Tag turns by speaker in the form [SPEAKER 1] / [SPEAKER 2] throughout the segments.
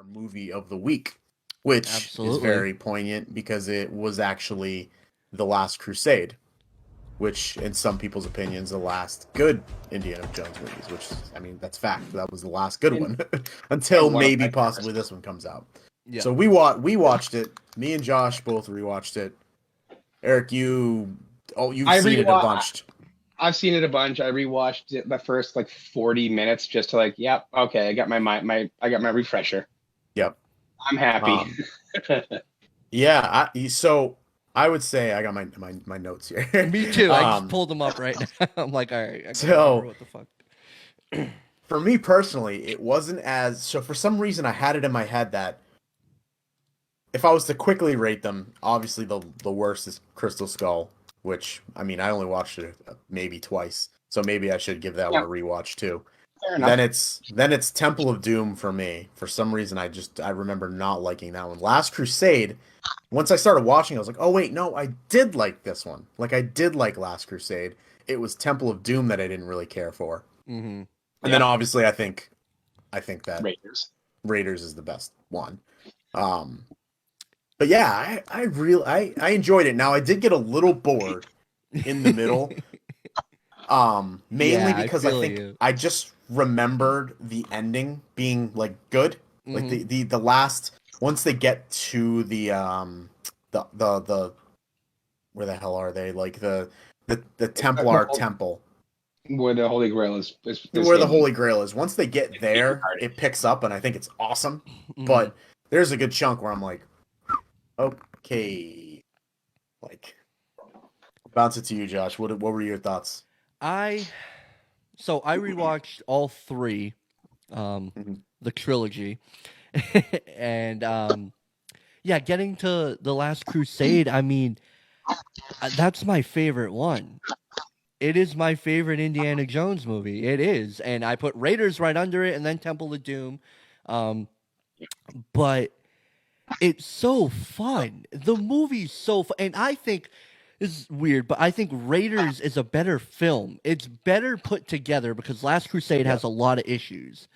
[SPEAKER 1] our movie of the week, which is
[SPEAKER 2] Absolutely.
[SPEAKER 1] very poignant because it was actually The Last Crusade, which, in some people's opinions, the last good Indiana Jones movies. Which, I mean, that's fact. That was the last good
[SPEAKER 3] And,
[SPEAKER 1] one until
[SPEAKER 3] one of
[SPEAKER 1] maybe
[SPEAKER 3] my
[SPEAKER 1] possibly
[SPEAKER 3] favorites.
[SPEAKER 1] this one comes out.
[SPEAKER 2] Yeah.
[SPEAKER 1] So we watched it. Me and Josh both rewatched it. Eric, you've seen it a bunch.
[SPEAKER 3] I've seen it a bunch. I rewatched it the first like 40 minutes just to like, yep, okay, I got I got my refresher.
[SPEAKER 1] Yep.
[SPEAKER 3] I'm happy.
[SPEAKER 1] Yeah. So I would say I got my notes here.
[SPEAKER 2] Me too. I just pulled them up right now. I'm like, all right. I can't
[SPEAKER 1] So-
[SPEAKER 2] remember what the fuck.
[SPEAKER 1] For me personally, it wasn't as so. For some reason, I had it in my head that if I was to quickly rate them, obviously the worst is Crystal Skull, which I mean I only watched it maybe twice, so maybe I should give that one a rewatch too.
[SPEAKER 3] Fair enough.
[SPEAKER 1] Then it's Temple of Doom for me. For some reason, I remember not liking that one. Last Crusade. Once I started watching, I was like, oh wait, no, I did like this one. Like I did like Last Crusade. It was Temple of Doom that I didn't really care for.
[SPEAKER 2] Mm-hmm.
[SPEAKER 1] And then obviously I think that
[SPEAKER 3] Raiders
[SPEAKER 1] is the best one. But yeah, I enjoyed it. Now I did get a little bored in the middle. Mainly
[SPEAKER 2] Yeah,
[SPEAKER 1] because
[SPEAKER 2] I
[SPEAKER 1] I
[SPEAKER 2] feel
[SPEAKER 1] think
[SPEAKER 2] you.
[SPEAKER 1] I just remembered the ending being like good. Like
[SPEAKER 2] Mhm.
[SPEAKER 1] the last once they get to the where the hell are they? Like the Templar temple.
[SPEAKER 3] where the Holy Grail is
[SPEAKER 1] Where the
[SPEAKER 3] hidden.
[SPEAKER 1] Holy Grail is. Once they get there, it picks up, and I think it's awesome.
[SPEAKER 2] Mhm.
[SPEAKER 1] But there's a good chunk where I'm like, okay, like, bounce it to you, Josh. What were your thoughts?
[SPEAKER 2] I rewatched all three,
[SPEAKER 1] Mhm.
[SPEAKER 2] the trilogy, and yeah, getting to the Last Crusade. I mean, that's my favorite one. It is my favorite Indiana Jones movie. It is, and I put Raiders right under it, and then Temple of Doom. But it's so fun. The movie's so fun, and I think this is weird, but I think Raiders is a better film. It's better put together because Last Crusade has a lot of issues.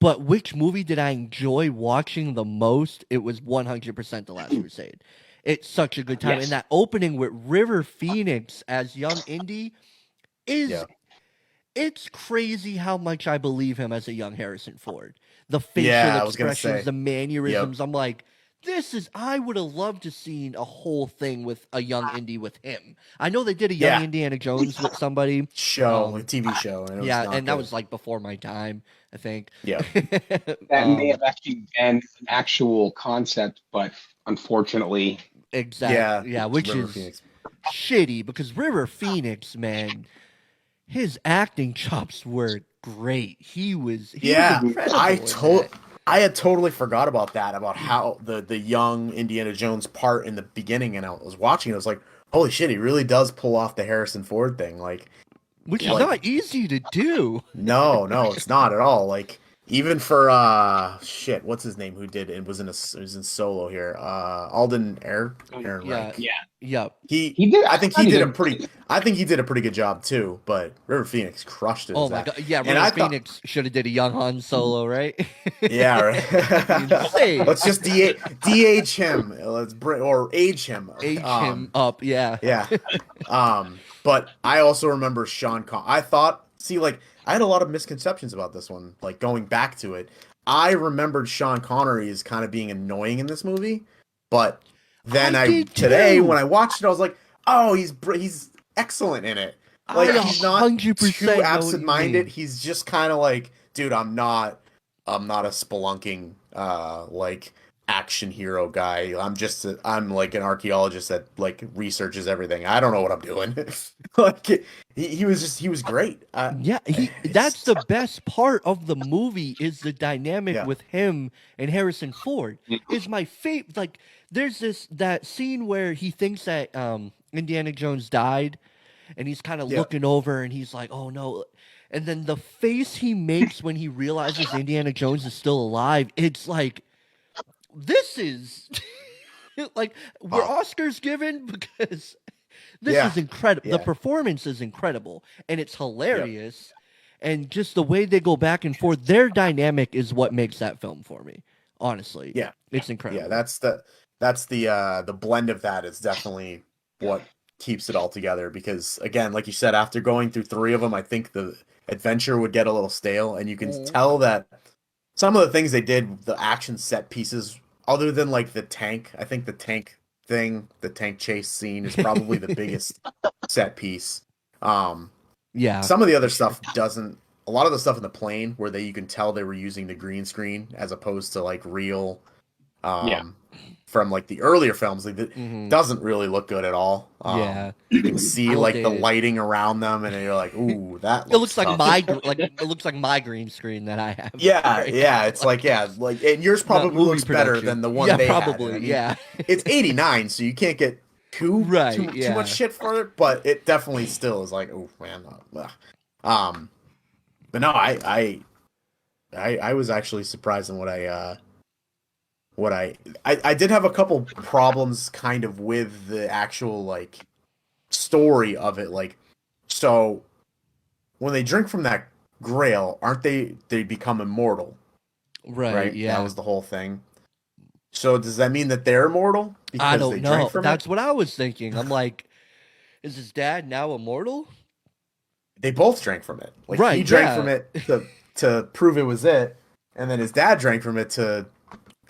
[SPEAKER 2] But which movie did I enjoy watching the most? It was 100% The Last Crusade. It's such a good time.
[SPEAKER 3] Yes.
[SPEAKER 2] And that opening with River Phoenix as young Indy is
[SPEAKER 1] Yeah.
[SPEAKER 2] it's crazy how much I believe him as a young Harrison Ford. The facial
[SPEAKER 1] Yeah, I was gonna
[SPEAKER 2] expressions,
[SPEAKER 1] say.
[SPEAKER 2] the mannerisms. I'm like, I would have loved to seen a whole thing with a young Indy with him. I know they did a young
[SPEAKER 1] Yeah.
[SPEAKER 2] Indiana Jones with somebody.
[SPEAKER 1] Show, a TV show, and it was
[SPEAKER 2] Yeah,
[SPEAKER 1] not
[SPEAKER 2] and that
[SPEAKER 1] good.
[SPEAKER 2] was like before my time, I think.
[SPEAKER 1] Yeah.
[SPEAKER 3] That may have actually been an actual concept, but unfortunately,
[SPEAKER 2] Exactly. Yeah, which
[SPEAKER 1] River
[SPEAKER 2] is
[SPEAKER 1] Phoenix.
[SPEAKER 2] shitty because River Phoenix, man, his acting chops were great. He was incredible.
[SPEAKER 1] I had totally forgot about that, about how the young Indiana Jones part in the beginning, and I was watching it, I was like, holy shit, he really does pull off the Harrison Ford thing. Like,
[SPEAKER 2] Which is
[SPEAKER 1] like-
[SPEAKER 2] not easy to do.
[SPEAKER 1] no, it's not at all. Like, even for what's his name? Who did it? Was in Solo here? Alden Ehrenreich.
[SPEAKER 3] yeah.
[SPEAKER 2] Yep.
[SPEAKER 1] He
[SPEAKER 3] did.
[SPEAKER 1] I think he did a pretty good job too. But River Phoenix crushed it.
[SPEAKER 2] Oh
[SPEAKER 1] as
[SPEAKER 2] my
[SPEAKER 1] that.
[SPEAKER 2] god. Yeah,
[SPEAKER 1] And
[SPEAKER 2] River
[SPEAKER 1] I thought-
[SPEAKER 2] Phoenix should have did a young Han Solo, right?
[SPEAKER 1] Yeah, right.
[SPEAKER 2] Insane.
[SPEAKER 1] Let's just DH him. Or age him.
[SPEAKER 2] Age him up, yeah.
[SPEAKER 1] Yeah. But I also remember Sean Connery. I had a lot of misconceptions about this one. Like, going back to it, I remembered Sean Connery as kind of being annoying in this movie, but then today when I watched it, I was like, oh, he's excellent in it. Like,
[SPEAKER 2] I
[SPEAKER 1] he's not
[SPEAKER 2] 100% know
[SPEAKER 1] too
[SPEAKER 2] what you
[SPEAKER 1] absent-minded.
[SPEAKER 2] mean.
[SPEAKER 1] He's just kind of like, dude, I'm not a spelunking like action hero guy. I'm like an archaeologist that like researches everything. I don't know what I'm doing. Like, he was great.
[SPEAKER 2] Yeah, that's the best part of the movie is the dynamic
[SPEAKER 1] Yeah.
[SPEAKER 2] with him and Harrison Ford. Is my favorite. Like, there's that scene where he thinks that Indiana Jones died, and he's kind of looking over, and he's like, "Oh no!" And then the face he makes when he realizes Indiana Jones is still alive, it's like, this is like, were Oscars given because. This is incredible.
[SPEAKER 1] Yeah.
[SPEAKER 2] The performance is incredible, and it's hilarious. And just the way they go back and forth, their dynamic is what makes that film for me. Honestly,
[SPEAKER 1] Yeah,
[SPEAKER 2] it's incredible.
[SPEAKER 1] Yeah, that's the blend of that is definitely what keeps it all together. Because again, like you said, after going through 3 of them, I think the adventure would get a little stale, and you can tell that some of the things they did, the action set pieces, other than like the tank, I think the tank thing, the tank chase scene is probably the biggest set piece.
[SPEAKER 2] Yeah,
[SPEAKER 1] Some of the other stuff doesn't. A lot of the stuff in the plane where you can tell they were using the green screen as opposed to like real,
[SPEAKER 3] Yeah.
[SPEAKER 1] from like the earlier films, like it
[SPEAKER 2] Mhm.
[SPEAKER 1] doesn't really look good at all.
[SPEAKER 2] Yeah.
[SPEAKER 1] You can see like the
[SPEAKER 2] Outdated.
[SPEAKER 1] lighting around them, and you're like, ooh, that
[SPEAKER 2] It
[SPEAKER 1] looks
[SPEAKER 2] looks like
[SPEAKER 1] tough.
[SPEAKER 2] it looks like my green screen that I have.
[SPEAKER 1] Yeah,
[SPEAKER 2] right
[SPEAKER 1] yeah,
[SPEAKER 2] now.
[SPEAKER 1] it's like and yours
[SPEAKER 2] Not
[SPEAKER 1] probably
[SPEAKER 2] movie
[SPEAKER 1] looks better
[SPEAKER 2] production.
[SPEAKER 1] than the one
[SPEAKER 2] Yeah,
[SPEAKER 1] they had. And
[SPEAKER 2] probably.
[SPEAKER 1] I mean,
[SPEAKER 2] Yeah.
[SPEAKER 1] it's 89, so you can't get
[SPEAKER 2] Right.
[SPEAKER 1] too much
[SPEAKER 2] Yeah.
[SPEAKER 1] shit for it, but it definitely still is like, oh man. But no, I was actually surprised in what I did have a couple problems kind of with the actual like story of it. Like, so when they drink from that grail, aren't they become immortal,
[SPEAKER 2] Right.
[SPEAKER 1] right? That
[SPEAKER 2] Yeah.
[SPEAKER 1] was the whole thing. So does that mean that they're immortal
[SPEAKER 2] I
[SPEAKER 1] because they
[SPEAKER 2] don't
[SPEAKER 1] drank
[SPEAKER 2] know.
[SPEAKER 1] from it?
[SPEAKER 2] That's what I was thinking. I'm like, is his dad now immortal?
[SPEAKER 1] They both drank from it. Like he
[SPEAKER 2] Right.
[SPEAKER 1] drank from
[SPEAKER 2] Yeah.
[SPEAKER 1] it to prove it was it, and then his dad drank from it to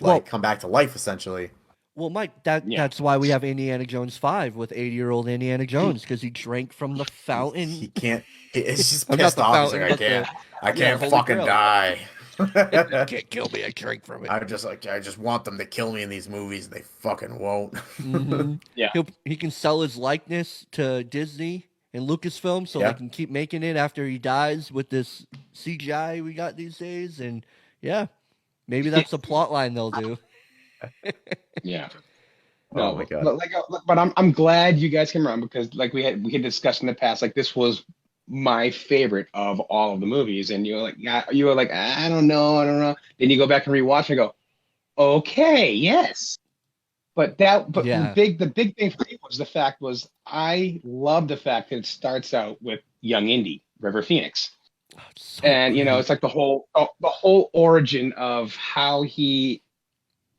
[SPEAKER 1] like
[SPEAKER 2] Well,
[SPEAKER 1] come back to life essentially.
[SPEAKER 2] Mike,
[SPEAKER 3] Yeah.
[SPEAKER 2] that's why we have Indiana Jones 5 with 80-year-old Indiana Jones because he drank from the
[SPEAKER 1] He
[SPEAKER 2] fountain.
[SPEAKER 1] can't. He's just
[SPEAKER 2] I'm not
[SPEAKER 1] pissed
[SPEAKER 2] the
[SPEAKER 1] off. He's like,
[SPEAKER 2] fountain, but the
[SPEAKER 1] I
[SPEAKER 2] yeah, the
[SPEAKER 1] can't
[SPEAKER 2] Holy
[SPEAKER 1] fucking
[SPEAKER 2] Grail.
[SPEAKER 1] die.
[SPEAKER 2] Can't kill me. I drank from it.
[SPEAKER 1] I just want them to kill me in these movies. They fucking won't.
[SPEAKER 2] Hmm.
[SPEAKER 3] Yeah.
[SPEAKER 2] He can sell his likeness to Disney and Lucasfilm so they
[SPEAKER 1] Yeah.
[SPEAKER 2] can keep making it after he dies with this CGI we got these days. And yeah, maybe that's a plot line they'll do.
[SPEAKER 3] Yeah.
[SPEAKER 1] Oh
[SPEAKER 3] No,
[SPEAKER 1] my god.
[SPEAKER 3] but I'm glad you guys came around because like we had discussed in the past, like this was my favorite of all of the movies, and you were like, I don't know. Then you go back and rewatch and go, okay, yes. But
[SPEAKER 2] Yeah.
[SPEAKER 3] the big thing for me was I love the fact that it starts out with young Indy, River Phoenix.
[SPEAKER 2] Oh, it's so
[SPEAKER 3] And
[SPEAKER 2] great.
[SPEAKER 3] it's like the whole origin of how he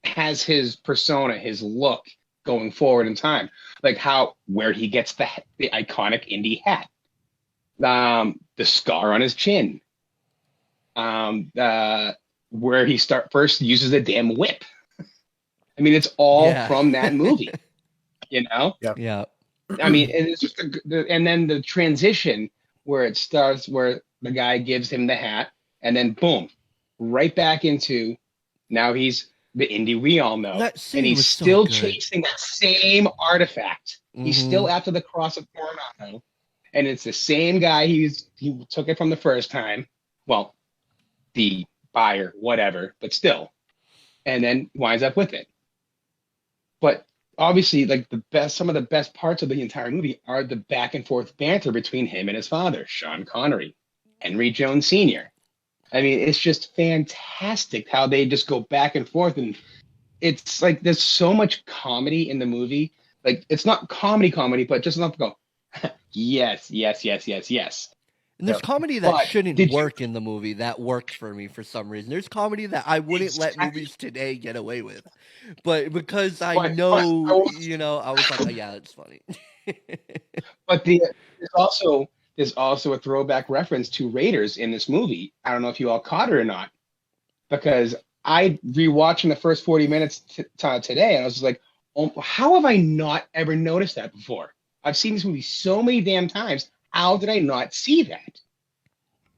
[SPEAKER 3] has his persona, his look going forward in time, like where he gets the iconic Indy hat, the scar on his chin, where he first uses the damn whip. I mean, it's all
[SPEAKER 2] Yeah.
[SPEAKER 3] from that movie, you know.
[SPEAKER 1] Yeah.
[SPEAKER 2] Yeah.
[SPEAKER 3] I mean, and it's just and then the transition where it starts, where the guy gives him the hat, and then boom, right back into now he's the Indy we all know,
[SPEAKER 2] That
[SPEAKER 3] and
[SPEAKER 2] scene
[SPEAKER 3] he's
[SPEAKER 2] was so
[SPEAKER 3] still
[SPEAKER 2] good.
[SPEAKER 3] chasing that same artifact. He's still
[SPEAKER 2] Mhm.
[SPEAKER 3] after the cross of Coronado, and it's the same guy. He took it from the first time. Well, the buyer, whatever, but still, and then winds up with it. But obviously, like some of the best parts of the entire movie are the back and forth banter between him and his father, Sean Connery, Henry Jones Sr. I mean, it's just fantastic how they just go back and forth, and it's like there's so much comedy in the movie. Like it's not comedy, but just enough to go, yes, yes, yes, yes, yes.
[SPEAKER 2] And there's
[SPEAKER 1] Yep.
[SPEAKER 2] comedy that
[SPEAKER 3] But
[SPEAKER 2] shouldn't
[SPEAKER 3] did you
[SPEAKER 2] work in the movie that works for me for some reason. There's comedy that I wouldn't let
[SPEAKER 3] exactly?
[SPEAKER 2] movies today get away with. But because I
[SPEAKER 3] But
[SPEAKER 2] know, I was like, oh, yeah, it's funny.
[SPEAKER 3] But there's also a throwback reference to Raiders in this movie. I don't know if you all caught it or not, because I rewatching the first 40 minutes today, and I was just like, oh, how have I not ever noticed that before? I've seen this movie so many damn times. How did I not see that?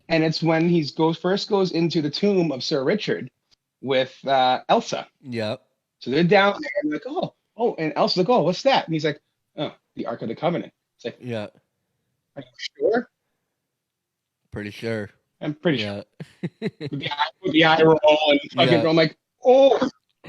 [SPEAKER 3] And it's when first goes into the tomb of Sir Richard with Elsa.
[SPEAKER 2] Yep.
[SPEAKER 3] So they're down there and they're like, and Elsa's like, oh, what's that? And he's like, oh, the Ark of the Covenant. It's like,
[SPEAKER 2] Yeah.
[SPEAKER 3] are you sure?
[SPEAKER 2] Pretty sure.
[SPEAKER 3] I'm pretty sure.
[SPEAKER 2] Yeah.
[SPEAKER 3] With the eye roll and fucking
[SPEAKER 2] Yeah.
[SPEAKER 3] roll. I'm like,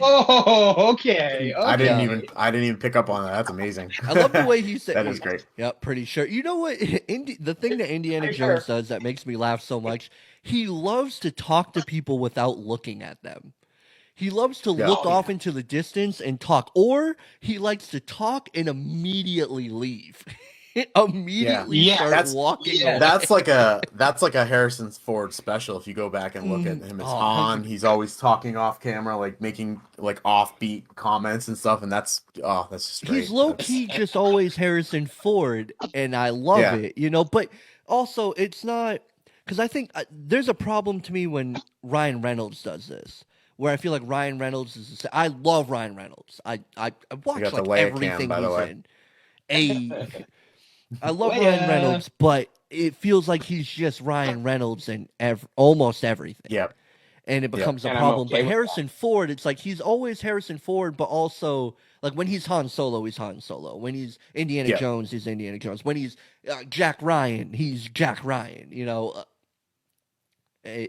[SPEAKER 3] okay.
[SPEAKER 1] I didn't
[SPEAKER 2] Yeah.
[SPEAKER 1] even pick up on that. That's amazing.
[SPEAKER 2] I love the way he said
[SPEAKER 1] That is great.
[SPEAKER 2] Yeah, pretty sure. You know what? The thing that Indiana
[SPEAKER 3] Pretty
[SPEAKER 2] Jones
[SPEAKER 3] sure.
[SPEAKER 2] does that makes me laugh so much, he loves to talk to people without looking at them. He loves to
[SPEAKER 1] Yeah.
[SPEAKER 2] look
[SPEAKER 3] Oh,
[SPEAKER 2] off into the distance and talk, or he likes to talk and immediately leave. immediately
[SPEAKER 3] Yeah,
[SPEAKER 2] start
[SPEAKER 1] that's-
[SPEAKER 2] walking
[SPEAKER 3] yeah.
[SPEAKER 2] away.
[SPEAKER 1] That's like a Harrison Ford special. If you go back and look at him as
[SPEAKER 2] Oh,
[SPEAKER 1] Han, he's always talking off camera, like making like offbeat comments and stuff, and that's just great.
[SPEAKER 2] He's low key just always Harrison Ford, and I love
[SPEAKER 1] Yeah.
[SPEAKER 2] it, you know. But also, it's not because I think there's a problem to me when Ryan Reynolds does this, where I feel like Ryan Reynolds is. I love Ryan Reynolds. I watch
[SPEAKER 1] got the
[SPEAKER 2] like
[SPEAKER 1] Leia
[SPEAKER 2] everything
[SPEAKER 1] cam, by the
[SPEAKER 2] he's
[SPEAKER 1] way.
[SPEAKER 2] in. I love
[SPEAKER 3] Leia.
[SPEAKER 2] Ryan Reynolds, but it feels like he's just Ryan Reynolds in almost everything.
[SPEAKER 1] Yeah.
[SPEAKER 2] And it becomes a
[SPEAKER 3] And I'm
[SPEAKER 2] problem.
[SPEAKER 3] okay
[SPEAKER 2] But
[SPEAKER 3] with
[SPEAKER 2] Harrison Ford, it's like he's always Harrison Ford, but also like when he's Han Solo, he's Han Solo. When he's Indiana
[SPEAKER 1] Yeah.
[SPEAKER 2] Jones, he's Indiana Jones. When he's Jack Ryan, he's Jack Ryan. You know, yeah,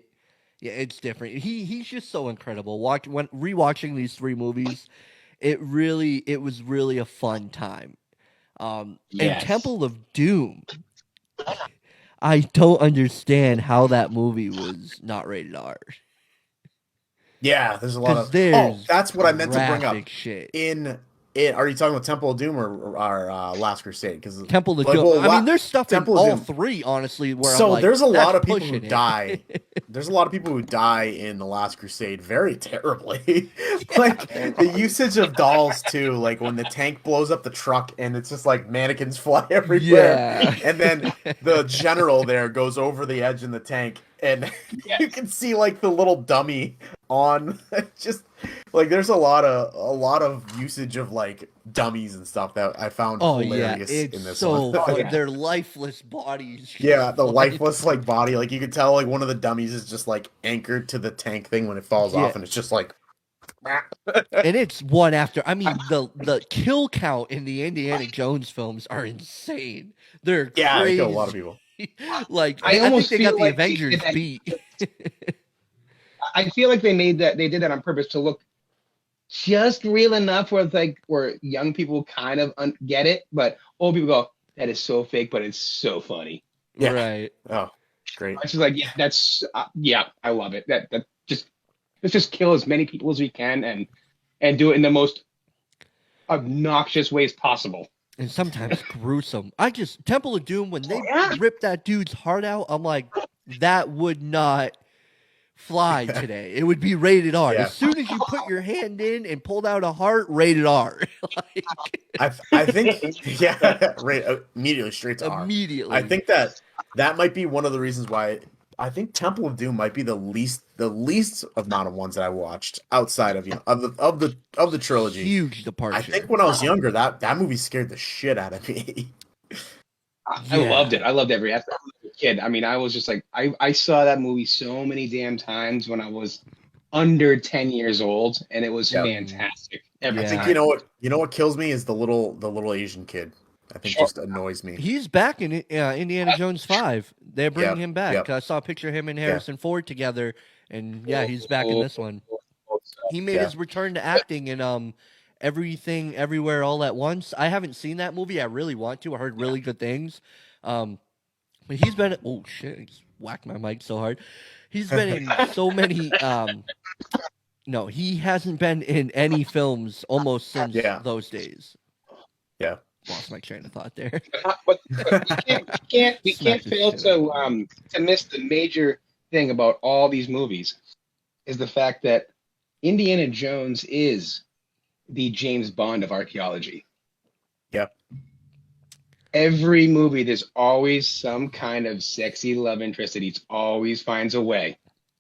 [SPEAKER 2] it's different. He's just so incredible. When rewatching these three movies, it was really a fun time. And
[SPEAKER 3] Yes.
[SPEAKER 2] Temple of Doom. I don't understand how that movie was not rated R.
[SPEAKER 1] Yeah, there's a lot
[SPEAKER 2] 'Cause
[SPEAKER 1] of.
[SPEAKER 2] there's
[SPEAKER 1] That's what I meant to bring up.
[SPEAKER 2] graphic shit.
[SPEAKER 1] Are you talking about Temple of Doom or Last Crusade? Because
[SPEAKER 2] Temple of Doom. I mean, there's stuff in
[SPEAKER 1] Temple of
[SPEAKER 2] all
[SPEAKER 1] Doom.
[SPEAKER 2] three, honestly. Where
[SPEAKER 1] So
[SPEAKER 2] I'm like,
[SPEAKER 1] there's a lot
[SPEAKER 2] that's
[SPEAKER 1] of people who
[SPEAKER 2] pushing it.
[SPEAKER 1] die. There's a lot of people who die in the Last Crusade very terribly. Like the usage of dolls too. Like when the tank blows up the truck and it's just like mannequins fly everywhere.
[SPEAKER 2] Yeah.
[SPEAKER 1] And then the general there goes over the edge in the tank, and you can see like the little dummy on. Just like there's a lot of usage of like dummies and stuff that I found hilarious
[SPEAKER 2] it's
[SPEAKER 1] in this
[SPEAKER 2] so
[SPEAKER 1] one.
[SPEAKER 2] funny. Their lifeless bodies.
[SPEAKER 1] Yeah, the
[SPEAKER 2] just
[SPEAKER 1] lifeless like body, like you could tell like one of the dummies is just like anchored to the tank thing when it falls
[SPEAKER 2] Yeah.
[SPEAKER 1] off, and it's just like.
[SPEAKER 2] And it's one after. I mean, the kill count in the Indiana Jones films are insane. They're
[SPEAKER 1] Yeah, they
[SPEAKER 2] crazy.
[SPEAKER 1] kill a lot of people.
[SPEAKER 2] Like
[SPEAKER 3] I
[SPEAKER 2] I think
[SPEAKER 3] almost
[SPEAKER 2] they got
[SPEAKER 3] feel
[SPEAKER 2] the
[SPEAKER 3] like they
[SPEAKER 2] Avengers
[SPEAKER 3] did that-
[SPEAKER 2] beat.
[SPEAKER 3] I feel like they did that on purpose to look just real enough where young people kind of get it, but old people go, that is so fake, but it's so funny.
[SPEAKER 1] Yeah.
[SPEAKER 2] Right.
[SPEAKER 1] Oh, great.
[SPEAKER 3] It's just like, yeah, that's I love it. Let's just kill as many people as we can and do it in the most obnoxious ways possible.
[SPEAKER 2] And sometimes gruesome. Temple of Doom, when they
[SPEAKER 3] Yeah.
[SPEAKER 2] rip that dude's heart out, I'm like, that would not fly today. It would be rated R.
[SPEAKER 1] Yeah.
[SPEAKER 2] As soon as you put your hand in and pulled out a heart, rated R. Like,
[SPEAKER 1] I think right immediately straight to R.
[SPEAKER 2] immediately.
[SPEAKER 1] I think that might be one of the reasons why I think Temple of Doom might be the least amount of ones that I watched outside of of the trilogy.
[SPEAKER 2] Huge departure.
[SPEAKER 1] I think when I was younger, that movie scared the shit out of me.
[SPEAKER 3] I loved it. I loved every aspect as a kid. I mean, I was just like, I saw that movie so many damn times when I was under 10 years old, and it was fantastic. Every
[SPEAKER 1] I think
[SPEAKER 3] time.
[SPEAKER 1] you know what kills me is the little Asian kid. I think just annoys me.
[SPEAKER 2] He's back in Indiana Jones 5. They're bringing him back.
[SPEAKER 1] Yep.
[SPEAKER 2] I saw a picture of him and Harrison Ford together, and he's back in this one. He made his return to acting in Everything, Everywhere, All at Once. I haven't seen that movie. I really want to. I heard really good things. But he's been. Oh shit! I just whacked my mic so hard. He's been in so many. No, he hasn't been in any films almost since those days.
[SPEAKER 1] Yeah.
[SPEAKER 2] Lost my train of thought there.
[SPEAKER 3] But we can't fail to miss the major thing about all these movies is the fact that Indiana Jones is the James Bond of archaeology.
[SPEAKER 1] Yep.
[SPEAKER 3] Every movie, there's always some kind of sexy love interest that he always finds a way.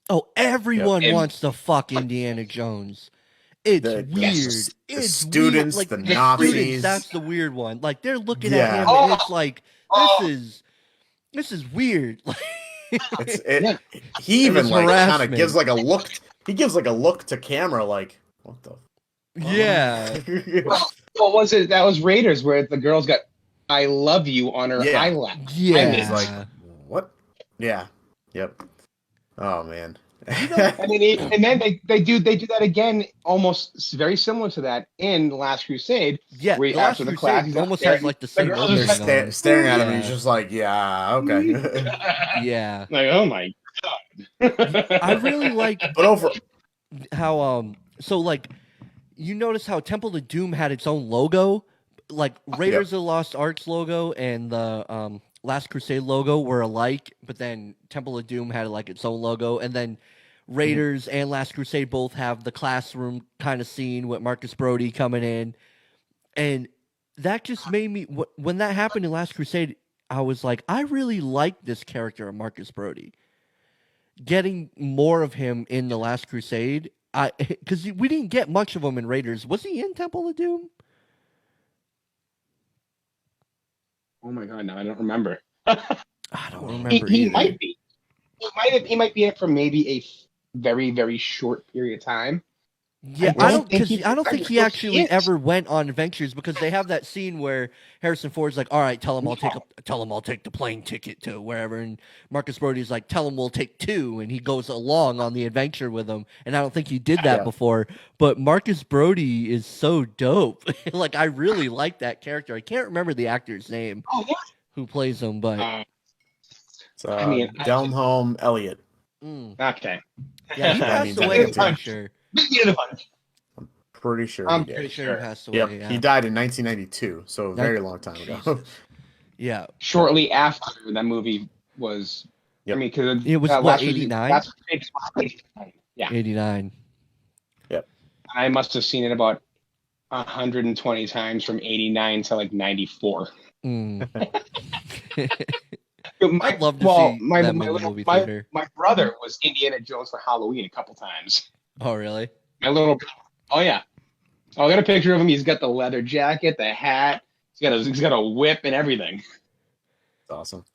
[SPEAKER 2] Oh, everyone wants to fuck Indiana Jones. It's weird.
[SPEAKER 1] The students,
[SPEAKER 2] weird. Like,
[SPEAKER 1] the Nazis.
[SPEAKER 2] Students, that's the weird one. Like they're looking at him,
[SPEAKER 3] Oh.
[SPEAKER 2] and it's like this is weird.
[SPEAKER 1] He even
[SPEAKER 2] was
[SPEAKER 1] like kind of
[SPEAKER 2] harassment.
[SPEAKER 1] gives like a look. He gives like a look to camera, like what the.
[SPEAKER 2] Yeah.
[SPEAKER 3] What was it? That was Raiders, where the girl's got "I love you" on her eyelash.
[SPEAKER 2] Yeah.
[SPEAKER 1] It's like what? Yeah. Yep. Oh man.
[SPEAKER 3] And then they do that again, almost very similar to that in Last Crusade.
[SPEAKER 2] Yeah.
[SPEAKER 3] where
[SPEAKER 2] The Last
[SPEAKER 3] after the
[SPEAKER 2] Crusade
[SPEAKER 3] class,
[SPEAKER 2] almost
[SPEAKER 3] there,
[SPEAKER 2] has like the same
[SPEAKER 3] girls
[SPEAKER 2] opening
[SPEAKER 3] just
[SPEAKER 2] on it.
[SPEAKER 1] Staring at him, and he's just like, yeah, okay.
[SPEAKER 2] Yeah.
[SPEAKER 3] Like, oh my god.
[SPEAKER 2] I really like
[SPEAKER 1] But over.
[SPEAKER 2] how so like you notice how Temple of Doom had its own logo, like Raiders of the Lost Ark's logo and the Last Crusade logo were alike, but then Temple of Doom had like its own logo, and then Raiders and Last Crusade both have the classroom kind of scene with Marcus Brody coming in, and that just made me when that happened in Last Crusade, I was like, I really like this character of Marcus Brody. Getting more of him in the Last Crusade, because we didn't get much of him in Raiders. Was he in Temple of Doom?
[SPEAKER 3] Oh my god, no, I don't remember.
[SPEAKER 2] I don't remember.
[SPEAKER 3] He might be. He might be in it for maybe a very, very short period of time.
[SPEAKER 2] Yeah, I don't think he actually ever went on adventures, because they have that scene where Harrison Ford's like, "All right, tell him I'll take the plane ticket to wherever," and Marcus Brody's like, "Tell him we'll take two," and he goes along on the adventure with him. And I don't think he did that before, but Marcus Brody is so dope. Like, I really like that character. I can't remember the actor's name who plays him, but
[SPEAKER 1] it's Delmholm Elliott.
[SPEAKER 3] Okay.
[SPEAKER 2] Yeah, he passed away. I'm pretty sure.
[SPEAKER 1] I'm pretty sure.
[SPEAKER 2] I'm pretty sure he passed away.
[SPEAKER 1] Yep,
[SPEAKER 2] yeah.
[SPEAKER 1] he died in 1992, so a very long time ago.
[SPEAKER 2] Yeah.
[SPEAKER 3] Shortly after that movie was, I mean, because
[SPEAKER 2] it was what, 89?
[SPEAKER 3] Yeah,
[SPEAKER 2] 89.
[SPEAKER 3] Yep. I must have seen it about 120 times from 89 to like 94.
[SPEAKER 2] I'd love to see that movie theater.
[SPEAKER 3] My brother was Indiana Jones for Halloween a couple times.
[SPEAKER 2] Oh, really?
[SPEAKER 3] My little, oh yeah. Oh, I got a picture of him. He's got the leather jacket, the hat. He's got a whip and everything.
[SPEAKER 1] That's awesome.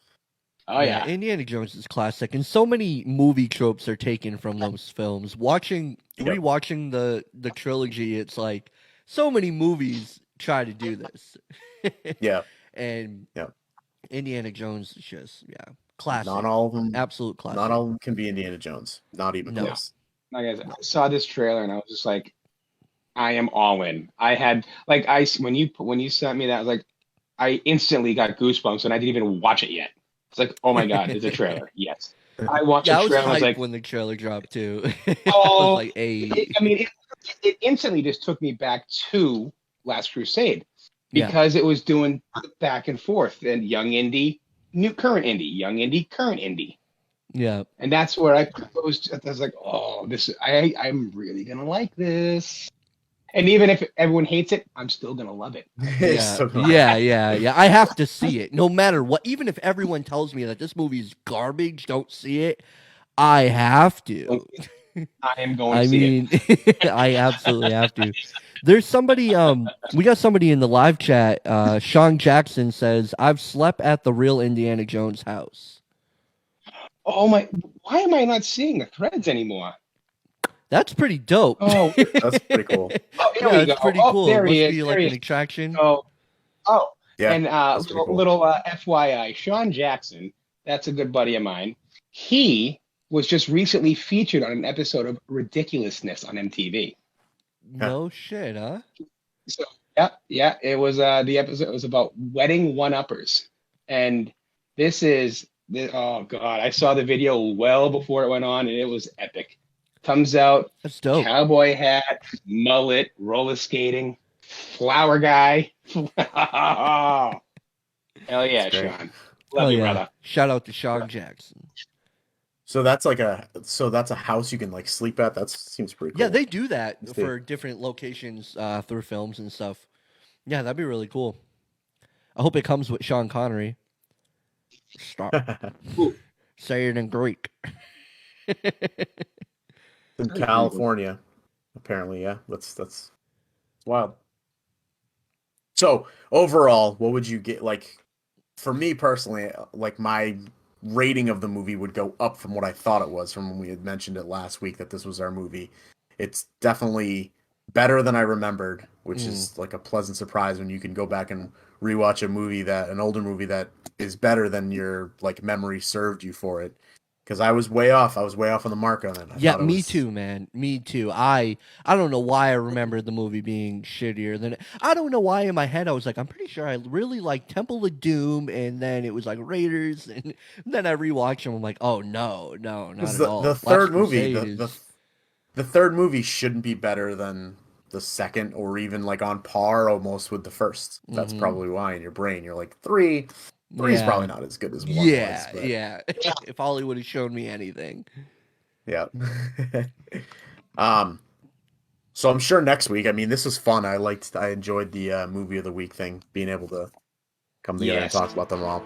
[SPEAKER 3] Oh yeah.
[SPEAKER 2] Indiana Jones is classic, and so many movie tropes are taken from those films. Rewatching the trilogy, it's like so many movies try to do this.
[SPEAKER 1] Yeah.
[SPEAKER 3] Mm.
[SPEAKER 2] And Indiana Jones is just classic.
[SPEAKER 1] Not all of them.
[SPEAKER 2] Absolute classic.
[SPEAKER 1] Not all of them can be Indiana Jones. Not even close.
[SPEAKER 3] Like I saw this trailer and I was just like, I am all in. I had when you sent me that, I was like, I instantly got goosebumps and I didn't even watch it yet. It's like, oh my god, it's a trailer. Yes, I watched the trailer. I was like,
[SPEAKER 2] when the trailer dropped too.
[SPEAKER 3] Oh,
[SPEAKER 2] like,
[SPEAKER 3] it instantly just took me back to Last Crusade because it was doing back and forth and young indie, current indie, young indie, current indie.
[SPEAKER 2] Yeah,
[SPEAKER 3] and that's where I was like, oh, I'm really gonna like this. And even if everyone hates it, I'm still gonna love it.
[SPEAKER 2] Yeah. I have to see it, no matter what. Even if everyone tells me that this movie is garbage, don't see it. I have to.
[SPEAKER 3] I am going to see it.
[SPEAKER 2] I absolutely have to. There's somebody. We got somebody in the live chat. Sean Jackson says, "I've slept at the real Indiana Jones house."
[SPEAKER 3] Oh my! Why am I not seeing the threads anymore?
[SPEAKER 2] That's pretty dope.
[SPEAKER 3] Oh,
[SPEAKER 1] that's pretty cool.
[SPEAKER 3] Oh,
[SPEAKER 2] that's pretty cool.
[SPEAKER 3] There
[SPEAKER 2] it
[SPEAKER 3] he
[SPEAKER 2] must
[SPEAKER 3] is.
[SPEAKER 2] be like an attraction.
[SPEAKER 3] Oh,
[SPEAKER 1] yeah.
[SPEAKER 3] And little FYI, Sean Jackson, that's a good buddy of mine. He was just recently featured on an episode of Ridiculousness on MTV.
[SPEAKER 2] No shit, huh?
[SPEAKER 3] So yeah. It was the episode was about wedding one-uppers, and this is. Oh god, I saw the video well before it went on, and it was epic. Comes out,
[SPEAKER 2] that's dope.
[SPEAKER 3] Cowboy hat, mullet, roller skating, flower guy. Hell yeah, Sean. Love you, brother.
[SPEAKER 2] Shout out to Sean Jackson.
[SPEAKER 1] So that's a house you can like sleep at. That seems pretty cool.
[SPEAKER 2] Yeah, they do that for different locations through films and stuff. Yeah, that'd be really cool. I hope it comes with Sean Connery. Stop. Say it in Greek.
[SPEAKER 1] In California, apparently, yeah. That's wild. So overall, what would you get? Like, for me personally, like my rating of the movie would go up from what I thought it was from when we had mentioned it last week that this was our movie. It's definitely better than I remembered, which is like a pleasant surprise when you can go back and rewatch an older movie that is better than your like memory served you for it. Because I was way off. I was way off on the mark on it.
[SPEAKER 2] Me too, man. Me too. I don't know why I remember the movie being shittier than it. I don't know why in my head I was like, I'm pretty sure I really like Temple of Doom, and then it was like Raiders, and then I rewatched them. I'm like, oh no, not at all.
[SPEAKER 1] The third movie, the third movie shouldn't be better than the second, or even like on par almost with the first. That's probably why in your brain you're like three. Three's probably not as good as one was. But...
[SPEAKER 2] Yeah. If Hollywood had shown me anything.
[SPEAKER 1] Yeah. So I'm sure next week. I mean, this was fun. I enjoyed the movie of the week thing, being able to come together and
[SPEAKER 3] Yes.
[SPEAKER 1] talk about them all.